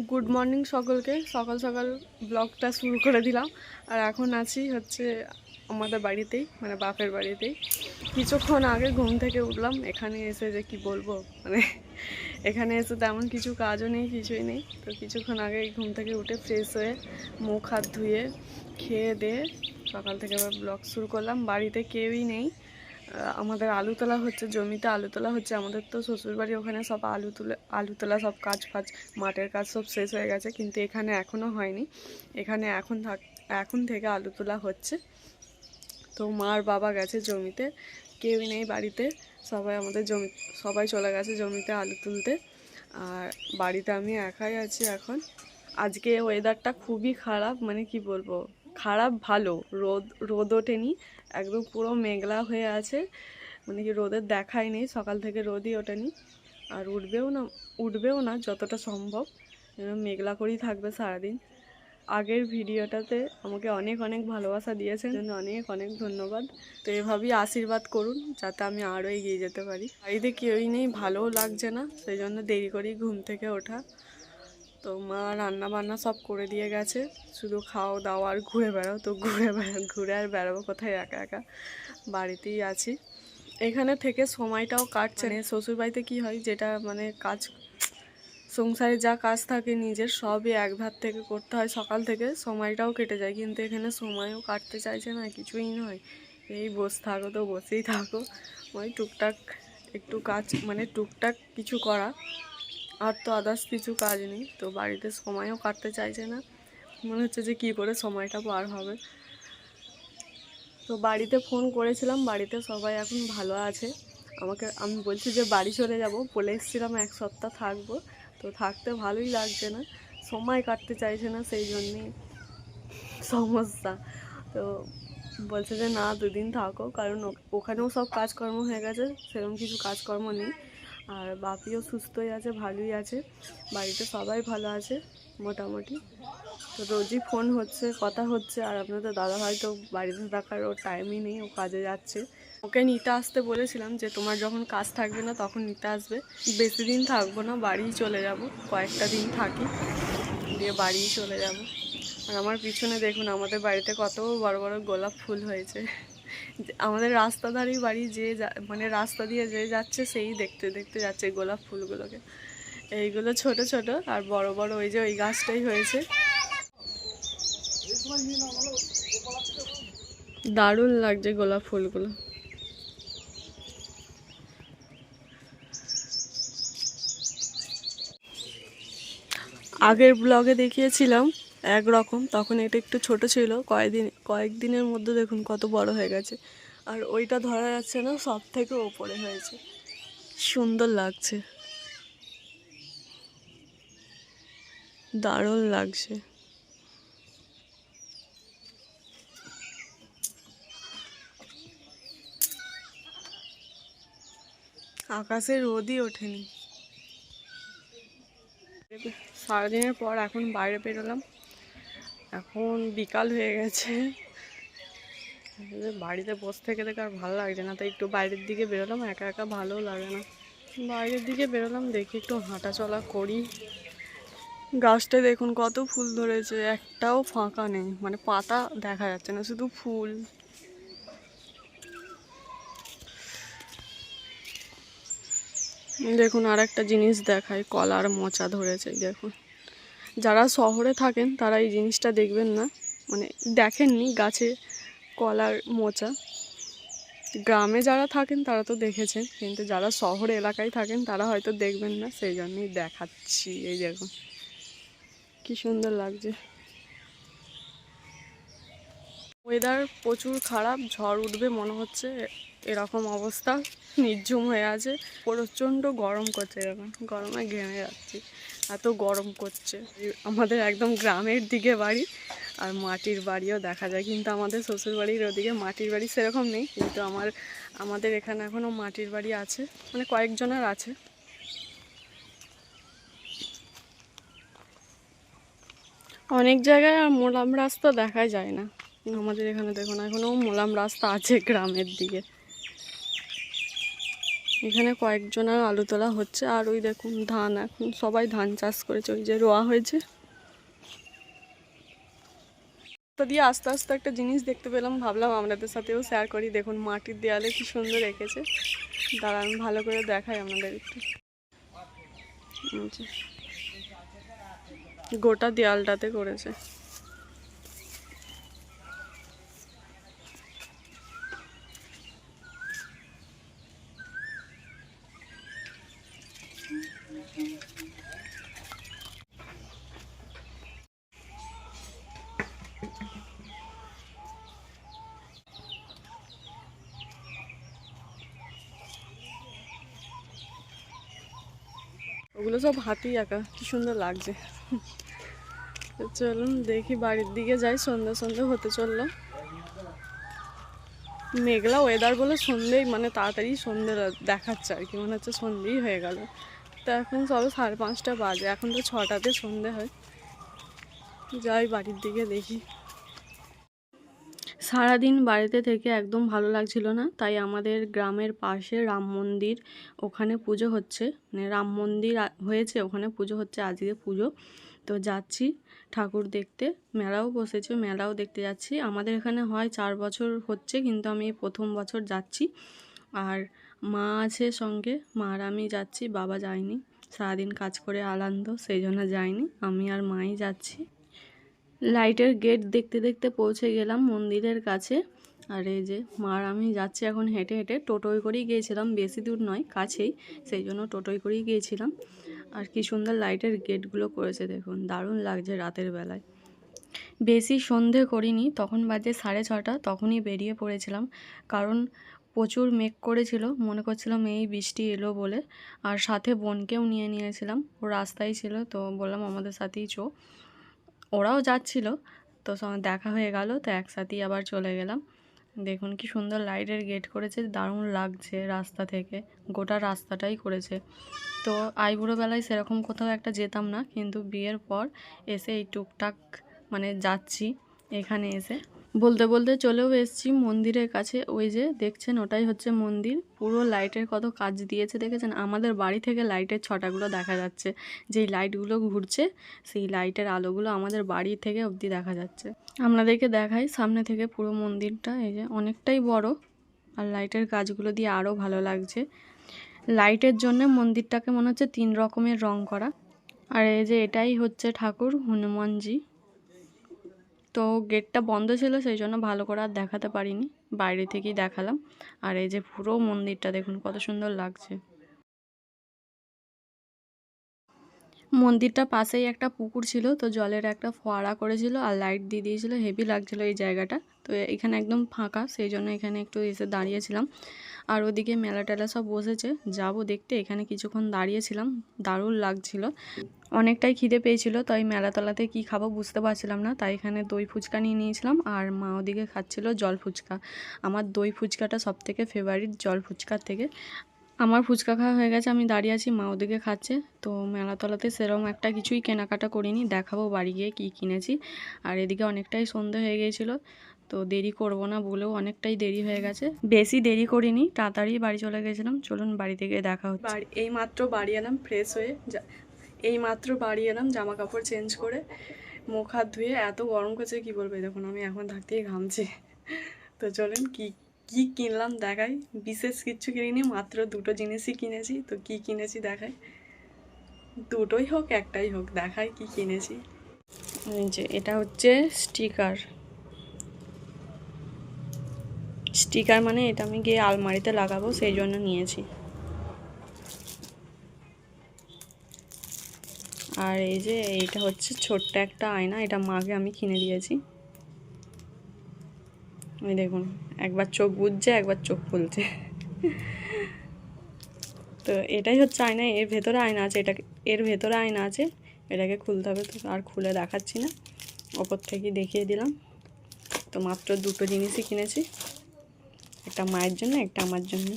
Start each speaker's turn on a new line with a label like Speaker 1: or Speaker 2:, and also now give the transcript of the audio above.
Speaker 1: Good morning সকলকে। সকাল সকাল ব্লগটা শুরু করে দিলাম। আর এখন আছি হচ্ছে আমাদের বাড়িতেই, মানে বাপের বাড়িতেই। কিছুক্ষণ আগে ঘুম থেকে উঠলাম। এখানে এসে যে কি বলবো, মানে এখানে এসে তেমন কিছু কাজও নেই, কিছুই নেই। তো কিছুক্ষণ আগে ঘুম থেকে উঠে ফ্রেশ হয়ে মুখ হাত ধুয়ে খেয়ে দিয়ে সকাল থেকে আবার ব্লগ শুরু করলাম। বাড়িতে কেউই নেই। আমাদের আলু তোলা হচ্ছে, জমিতে আলু তোলা হচ্ছে। আমাদের তো শ্বশুরবাড়ি ওখানে সব আলু তোলা সব কাজ ফাজ, মাঠের কাজ সব শেষ হয়ে গেছে, কিন্তু এখানে এখনও হয়নি। এখানে এখন থেকে আলু তোলা হচ্ছে। তো মার বাবা গেছে জমিতে, কেউই নেই বাড়িতে। সবাই চলে গেছে জমিতে আলু তুলতে। আর বাড়িতে আমি একাই আছি এখন। আজকে ওয়েদারটা খুবই খারাপ, মানে কি বলবো, খারাপ ভালো। রোদ ওঠেনি, একদম পুরো মেঘলা হয়ে আছে। মানে কি রোদের দেখাই নেই, সকাল থেকে রোদই ওঠেনি। আর উঠবেও না যতটা সম্ভব, মেঘলা করেই থাকবে সারাদিন। আগের ভিডিওটাতে আমাকে অনেক অনেক ভালোবাসা দিয়েছেন, জন্য অনেক অনেক ধন্যবাদ। তো এভাবেই আশীর্বাদ করুন যাতে আমি আরও এগিয়ে যেতে পারি। বাড়িতে কেউই নেই, ভালোও লাগছে না, সেই জন্য দেরি করেই ঘুম থেকে ওঠা। তো মা রান্না বান্না সব করে দিয়ে গেছে, শুধু খাও দাও আর ঘুরে বেড়াও। তো ঘুরে আর বেড়াবো কোথায়, একা একা বাড়িতেই আছি। এখানে থেকে সময়টাও কাটছে না। শ্বশুরবাড়িতে কী হয়, যেটা মানে কাজ, সংসারে যা কাজ থাকে নিজের সবই এক ধার থেকে করতে হয়, সকাল থেকে সময়টাও কেটে যায়। কিন্তু এখানে সময়ও কাটতে চাইছে না, কিছুই নয়। এই বসে থাকো তো বসেই থাকো, ওই টুকটাক একটু কাজ, মানে টুকটাক কিছু করা, আর তো আদার্স কিছু কাজ নেই। তো বাড়িতে সময়ও কাটতে চাইছে না, মনে হচ্ছে যে কী করে সময়টা পার হবে। তো বাড়িতে ফোন করেছিলাম, বাড়িতে সবাই এখন ভালো আছে। আমি বলছি যে বাড়ি চলে যাব, বলে এসেছিলাম 1 সপ্তাহ থাকবো। তো থাকতে ভালোই লাগছে না, সময় কাটতে চাইছে না, সেই জন্যেই সমস্যা। তো বলছে যে না 2 দিন থাকো, কারণ ওখানেও সব কাজকর্ম হয়ে গেছে, সেরকম কিছু কাজকর্ম নেই। আর বাপিও সুস্থই আছে, ভালোই আছে। বাড়িতে সবাই ভালো আছে মোটামুটি। তো রোজই ফোন হচ্ছে, কথা হচ্ছে। আর আপনাদের দাদাভাই তো বাড়িতে থাকার ওর টাইমই নেই, ও কাজে যাচ্ছে। ওকে নিতে আসতে বলেছিলাম যে তোমার যখন কাজ থাকবে না তখন নিতে আসবে। বেশি দিন থাকবো না, বাড়িই চলে যাব, কয়েকটা দিন থাকি, দিয়ে বাড়িই চলে যাব। আর আমার পিছনে দেখুন, আমাদের বাড়িতে কত বড় বড় গোলাপ ফুল হয়েছে। আমাদের রাস্তা ধারেই বাড়ি, মানে রাস্তা দিয়ে যে যাচ্ছে সেই দেখতে দেখতে যাচ্ছে গোলাপ ফুলগুলোকে। এইগুলো ছোট ছোট, আর বড় বড় ওই যে ওই গাছটাই হয়েছে। দারুণ লাগছে গোলাপ ফুলগুলো। আগের ব্লগে দেখিয়েছিলাম একরকম, তখন এটা একটু ছোট ছিল। কয়েকদিনের মধ্যে দেখুন কত বড় হয়ে গেছে। আর ওইটা ধরা যাচ্ছে না, সব থেকে ওপরে হয়েছে, সুন্দর লাগছে, দারুণ লাগছে। আকাশে রোদই ওঠেনি। সারাদিনের পর এখন বাইরে বেরোলাম, এখন বিকাল হয়ে গেছে। বাড়িতে বসে থেকে আর ভালো লাগছে না, তাই একটু বাইরের দিকে বেরোলাম। একা একা ভালোও লাগে না, বাইরের দিকে বেরোলাম, দেখি একটু হাঁটা চলা করি। গাছটায় দেখুন কত ফুল ধরেছে, একটাও ফাঁকা নেই, মানে পাতা দেখা যাচ্ছে না, শুধু ফুল। দেখুন আর একটা জিনিস দেখায়, কলার মোচা ধরেছে দেখুন। যারা শহরে থাকেন তারা এই জিনিসটা দেখবেন না, মানে দেখেননি গাছে কলার মোচা। গ্রামে যারা থাকেন তারা তো দেখেছেন, কিন্তু যারা শহরে এলাকায় থাকেন তারা হয়তো দেখবেন না, সেই জন্যই দেখাচ্ছি। এই দেখুন কি সুন্দর লাগছে। ওয়েদার প্রচুর খারাপ, ঝড় উঠবে মনে হচ্ছে, এরকম অবস্থা, নির্ঝুম হয়ে আছে। প্রচণ্ড গরম করছে, এখন গরমে ঘেমে যাচ্ছি, এত গরম করছে। আমাদের একদম গ্রামের দিকে বাড়ি, আর মাটির বাড়িও দেখা যায়, কিন্তু আমাদের শ্বশুরবাড়ির ওদিকে মাটির বাড়ি সেরকম নেই, কিন্তু আমাদের এখানে এখনও মাটির বাড়ি আছে, মানে কয়েকজনের আছে। অনেক জায়গায় আর মোলাম রাস্তা দেখা যায় না, আমাদের এখানে দেখুন এখনও মোলাম রাস্তা আছে গ্রামের দিকে। এখানে কয়েকজনের আলু তোলা হচ্ছে। আর ওই দেখুন ধান, এখন সবাই ধান চাষ করেছে, ওই যে রোয়া হয়েছে। তো দিয়ে আস্তে আস্তে একটা জিনিস দেখতে পেলাম, ভাবলাম আপনাদের সাথেও শেয়ার করি। দেখুন মাটির দেয়ালে কি সুন্দর রেখেছে, দাঁড়ান ভালো করে দেখাই আপনাদের একটু। গোটা দেয়ালটাতে করেছে। ওগুলো সব হাতি আঁকা, কি সুন্দর লাগছে। চলুন দেখি বাড়ির দিকে যাই, সন্ধ্যে সন্ধ্যে হতে চললো। মেঘলা ওয়েদার বলে সন্ধ্যেই মানে তাড়াতাড়ি সন্ধ্যে দেখাচ্ছে আর কি, মনে হচ্ছে সন্ধ্যেই হয়ে গেল। তো এখন সবে 5:30 বাজে, এখন তো 6টাতে সন্ধ্যে হয়। যাই বাড়ির দিকে দেখি। সারাদিন বাড়িতে থেকে একদম ভালো লাগছিল না, তাই আমাদের গ্রামের পাশে রাম মন্দির, ওখানে পুজো হচ্ছে, মানে রাম মন্দির হয়েছে, ওখানে পুজো হচ্ছে, আজকে পুজো। তো যাচ্ছি ঠাকুর দেখতে, মেলাও বসেছে, মেলাও দেখতে যাচ্ছি। আমাদের এখানে হয় 4 বছর হচ্ছে, কিন্তু আমি প্রথম বছর যাচ্ছি। আর মা আছে সঙ্গে, মা আর আমি যাচ্ছি, বাবা যায়নি, সারাদিন কাজ করে আলান্ত, সেই জন্য যায়নি, আমি আর মাই যাচ্ছি। লাইটের গেট দেখতে দেখতে পৌঁছে গেলাম মন্দিরের কাছে। আর এই যে মা আর আমি যাচ্ছি এখন হেঁটে হেঁটে, টোটোয় করেই গিয়েছিলাম, বেশি দূর নয়, কাছেই, সেই জন্য টোটোয় করেই গিয়েছিলাম। আর কি সুন্দর লাইটের গেটগুলো করেছে দেখুন, দারুণ লাগছে রাতের বেলায়। বেশি সন্ধে করিনি, তখন বাজে 6:30, তখনই বেরিয়ে পড়েছিলাম, কারণ প্রচুর মেঘ করেছিল, মনে করছিলাম এই বৃষ্টি এলো বলে। আর সাথে বোনকেও নিয়ে নিয়েছিলাম, ও রাস্তায় ছিল, তো বললাম আমাদের সাথেই চো, ওরাও যাচ্ছিল, তো দেখা হয়ে গেল, তো একসাথেই আবার চলে গেলাম। দেখুন কি সুন্দর লাইটের গেট করেছে, দারুণ লাগছে রাস্তা থেকে, গোটা রাস্তাটাই করেছে। তো আইবুড়ো বেলায় সেরকম কোথাও একটা যেতাম না, কিন্তু বিয়ের পর এসে এই টুকটাক মানে যাচ্ছি এখানে এসে। বলতে বলতে চলেও এসেছি মন্দিরের কাছে, ওই যে দেখছেন ওটাই হচ্ছে মন্দির। পুরো লাইটের কত কাজ দিয়েছে দেখেছেন, আমাদের বাড়ি থেকে লাইটের ছটাগুলো দেখা যাচ্ছে, যেই লাইটগুলো ঘুরছে সেই লাইটের আলোগুলো আমাদের বাড়ি থেকে অবধি দেখা যাচ্ছে। আপনাদেরকে দেখাই সামনে থেকে পুরো মন্দিরটা, এই যে অনেকটাই বড়, আর লাইটের কাজগুলো দিয়ে আরও ভালো লাগছে। লাইটের জন্য মন্দিরটাকে মনে হচ্ছে 3 রকমের রং করা। আর এই যে এটাই হচ্ছে ঠাকুর হনুমানজি। তো গেটটা বন্ধ ছিল, সেই জন্য ভালো করে আর দেখাতে পারিনি, বাইরে থেকেই দেখালাম। আর এই যে পুরো মন্দিরটা দেখুন কত সুন্দর লাগছে। মন্দিরটা পাশেই একটা পুকুর ছিল, তো জলের একটা ফোয়ারা করেছিল আর লাইট দিয়ে দিয়েছিল, হেভি লাগছিল এই জায়গাটা। তো এখানে একদম ফাঁকা, সেই জন্য এখানে একটু এসে দাঁড়িয়েছিলাম। আর ওদিকে মেলা টেলা সব বসেছে, যাব দেখতে, এখানে কিছুক্ষণ দাঁড়িয়েছিলাম, দারুণ লাগছিল। অনেকটাই খিদে পেয়েছিল, তাই মেলাতলাতে কি খাবো বুঝতে পারছিলাম না, তাই এখানে দই ফুচকা নিয়ে নিয়েছিলাম, আর মা ওদিকে খাচ্ছিল জল ফুচকা। আমার দই ফুচকাটা সবথেকে ফেভারিট জল ফুচকার থেকে। আমার ফুচকা খাওয়া হয়ে গেছে, আমি দাঁড়িয়ে আছি, মা ওদিকে খাচ্ছে। তো মেলাতলাতে সেরকম একটা কিছুই কেনাকাটা করিনি, দেখাবো বাড়ি গিয়ে কী কিনেছি। আর এদিকে অনেকটাই সন্ধে হয়ে গিয়েছিলো, তো দেরি করব না বলেও অনেকটাই দেরি হয়ে গেছে, বেশি দেরি করিনি, তাড়াতাড়ি বাড়ি চলে গেছিলাম। চলুন বাড়ি থেকে দেখা হচ্ছে। এই মাত্র বাড়ি এলাম ফ্রেশ হয়ে, এই মাত্র বাড়ি এলাম জামা কাপড় চেঞ্জ করে, মুখ হাত ধুয়ে, এত গরম করছে কি বলবো, দেখুন আমি এখন থাকতেই ঘামছি। তো চলুন কি কি কিনলাম দেখাই। বিশেষ কিচ্ছু কিনিনি, মাত্র 2টো জিনিসই কিনেছি। তো কি কিনেছি দেখাই, দুটোই হোক একটাই হোক, দেখাই কি কিনেছি। এই যে এটা হচ্ছে স্টিকার, স্টিকার মানে এটা আমি গিয়ে আলমারিতে লাগাবো, সেই জন্য নিয়েছি। আর এই যে এইটা হচ্ছে ছোট্ট একটা আয়না, এটা মাকে আমি কিনে দিয়েছি। ওই দেখুন একবার চোখ বুজছে, একবার চোখ খুলছে। তো এটাই হচ্ছে আয়না, এর ভেতরে আয়না আছে, এর ভেতরে আয়না আছে, এটাকে খুলতে হবে, তো আর খুলে দেখাচ্ছি না, ওপর থেকেই দেখিয়ে দিলাম। তো মাত্র 2টো জিনিসই কিনেছি, একটা মায়ের জন্য, একটা আমার জন্য।